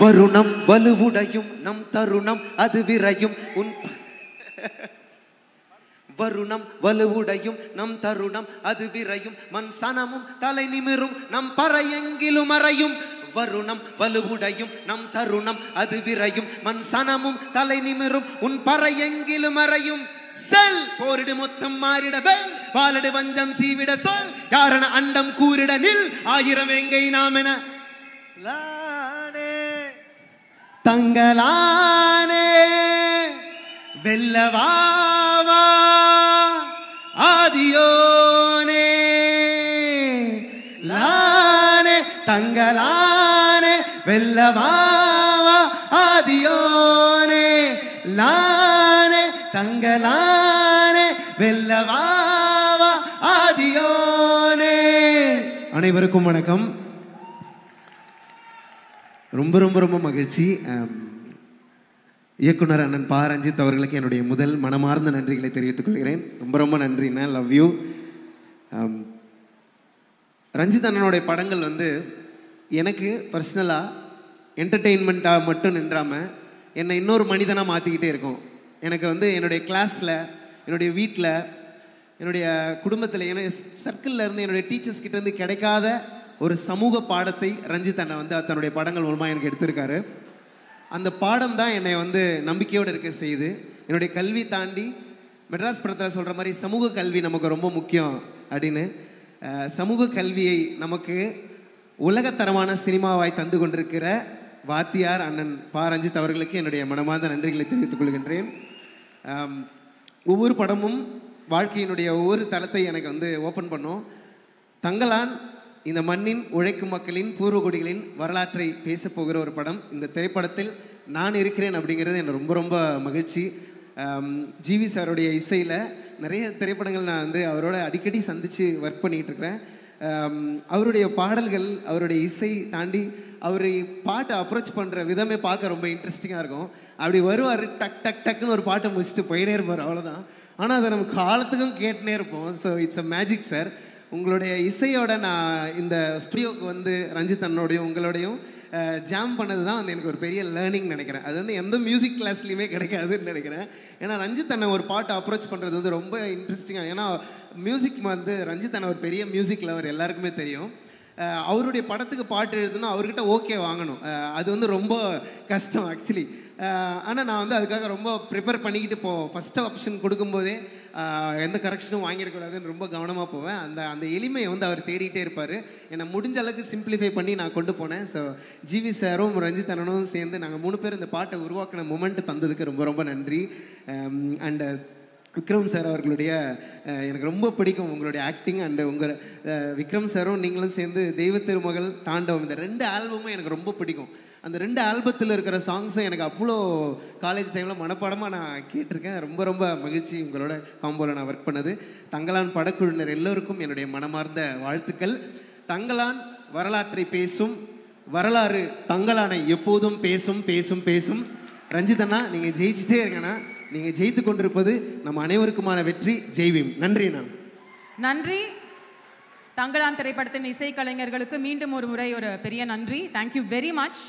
வருணம் வலுவுடையும் நம் தருணம் அது விரையும் உன் வருணம் வலுவுடையும் நம் தருணம் அது விரையும் மண் சனமும் தலை நிமிரும் நம் பறையெங்கிலும் அறையும் வருணம் வலுவுடையும் நம் தருணம் அது விரையும் மண் சனமும் தலை நிமிரும் உன் பறையெங்கிலும் அறையும் செல் போரிடு மொத்தம் மாறிட வெல் பாலடு வஞ்சம் சீவிட சொல் காரண அண்டம் கூறிட நில் ஆயிரம் எங்கை நாம் என தங்களானே வெல்லவாவா ஆதியோனே லானே தங்களானே வெல்லவாவா ஆதியோனே லானே தங்களானே வெல்லவாவா ஆதியோனே. அனைவருக்கும் வணக்கம். ரொம்ப ரொம்ப ரொம்ப மகிழ்ச்சி. இயக்குனர் அண்ணன் பா ரஞ்சித் அவர்களுக்கு என்னுடைய முதல் மனமார்ந்த நன்றிகளை தெரிவித்துக் கொள்கிறேன். ரொம்ப ரொம்ப நன்றிண்ணா, லவ் யூ. ரஞ்சித் அண்ணனுடைய படங்கள் எனக்கு பர்சனலாக என்டர்டெயின்மெண்ட்டாக மட்டும் நின்றாமல் என்னை இன்னொரு மனிதனாக மாற்றிக்கிட்டே இருக்கும். எனக்கு என்னுடைய கிளாஸில், என்னுடைய வீட்டில், என்னுடைய குடும்பத்தில், என்னுடைய சர்க்கிளில் இருந்து, என்னுடைய டீச்சர்ஸ் கிட்டேருந்து கிடைக்காத ஒரு சமூக பாடத்தை ரஞ்சித் அண்ணன் தன்னுடைய படங்கள் மூலமாக எனக்கு எடுத்திருக்காரு. அந்த பாடம் தான் என்னை நம்பிக்கையோடு இருக்க செய்யுது. என்னுடைய கல்வி தாண்டி மெட்ராஸ் படத்தில் சொல்கிற மாதிரி சமூக கல்வி நமக்கு ரொம்ப முக்கியம் அப்படின்னு சமூக கல்வியை நமக்கு உலகத்தரமான சினிமாவாய் தந்து கொண்டிருக்கிற வாத்தியார் அண்ணன் பா ரஞ்சித் அவர்களுக்கு என்னுடைய மனமார்ந்த நன்றிகளை தெரிவித்துக் கொள்கின்றேன். ஒவ்வொரு படமும் வாழ்க்கையினுடைய ஒவ்வொரு தளத்தை எனக்கு ஓப்பன் பண்ணோம். தங்களான் இந்த மண்ணின் உழைக்கும் மக்களின் பூர்வகுடிகளின் வரலாற்றை பேச போகிற ஒரு படம். இந்த திரைப்படத்தில் நான் இருக்கிறேன் அப்படிங்கிறது எனக்கு ரொம்ப ரொம்ப மகிழ்ச்சி. ஜிவி சாருடைய இசையில் நிறைய திரைப்படங்கள் நான் அவரோட அடிக்கடி சந்தித்து ஒர்க் பண்ணிகிட்டு இருக்கிறேன். அவருடைய பாடல்கள், அவருடைய இசை தாண்டி அவர் பாட்டை அப்ரோச் பண்ணுற விதமே பார்க்க ரொம்ப இன்ட்ரெஸ்டிங்காக இருக்கும். அப்படி வருவார், டக் டக் டக்குன்னு ஒரு பாட்டை முடிச்சுட்டு போயினே இருப்பார், அவ்வளோதான். ஆனால் அதை நம்ம காலத்துக்கும் கேட்டுனே இருப்போம். So it's a magic sir. உங்களுடைய இசையோட நான் இந்த ஸ்டுடியோவுக்கு ரஞ்சித் அண்ணனோடையும் உங்களோடையும் ஜாம் பண்ணது தான் எனக்கு ஒரு பெரிய லேர்னிங் நினைக்கிறேன். அது எந்த மியூசிக் கிளாஸ்லையுமே கிடைக்காதுன்னு நினைக்கிறேன். ஏன்னா ரஞ்சித் அண்ணன் ஒரு பாட்டை அப்ரோச் பண்ணுறது ரொம்ப இன்ட்ரெஸ்டிங்காக. ஏன்னா மியூசிக் ரஞ்சித் அண்ணன் ஒரு பெரிய மியூசிக் லவர், எல்லாருக்குமே தெரியும். அவருடைய படத்துக்கு பாட்டு எழுதுனா அவர்கிட்ட ஓகே வாங்கணும். அது ரொம்ப கஷ்டம் ஆக்சுவலி. ஆனால் நான் அதுக்காக ரொம்ப ப்ரிப்பேர் பண்ணிக்கிட்டு ஃபஸ்ட்டு ஆப்ஷன் கொடுக்கும்போதே எந்த கரெக்ஷனும் வாங்கிடக்கூடாதுன்னு ரொம்ப கவனமாக போவேன். அந்த எளிமையை அவர் தேடிகிட்டே இருப்பார். என்னை முடிஞ்ச அளவுக்கு சிம்பிளிஃபை பண்ணி நான் கொண்டு போனேன். ஸோ ஜிவி சாரும் ரஞ்சித் அண்ணனும் சேர்ந்து நாங்கள் 3 பேர் இந்த பாட்டை உருவாக்கின மொமெண்ட் தந்ததுக்கு ரொம்ப ரொம்ப நன்றி. அண்டு விக்ரம் சார் அவர்களுடைய எனக்கு ரொம்ப பிடிக்கும் உங்களுடைய ஆக்டிங். அண்டு உங்கள் விக்ரம் சாரும் நீங்களும் சேர்ந்து தெய்வ திருமகள், தாண்டவம், இந்த 2 ஆல்பமும் எனக்கு ரொம்ப பிடிக்கும். அந்த 2 ஆல்பத்தில் இருக்கிற சாங்ஸும் எனக்கு அவ்வளோ காலேஜ் டைமில் மனப்பாடமாக நான் கேட்டிருக்கேன். ரொம்ப ரொம்ப மகிழ்ச்சி உங்களோட காம்போவில் நான் ஒர்க் பண்ணது. தங்களான் படக்குழுவினர் எல்லோருக்கும் என்னுடைய மனமார்ந்த வாழ்த்துக்கள். தங்களான் வரலாற்றை பேசும், வரலாறு தங்களானை எப்போதும் பேசும் பேசும் பேசும். ரஞ்சித் அண்ணா, நீங்கள் ஜெயிச்சுட்டே இருக்கண்ணா. நீங்கள் ஜெயித்து கொண்டிருப்பது நம்ம அனைவருக்குமான வெற்றி. ஜெய்வீம். நன்றிண்ணா. நன்றி. தங்களான் திரைப்படத்தின் இசைக்கலைஞர்களுக்கு மீண்டும் ஒரு முறை ஒரு பெரிய நன்றி. Thank you very much.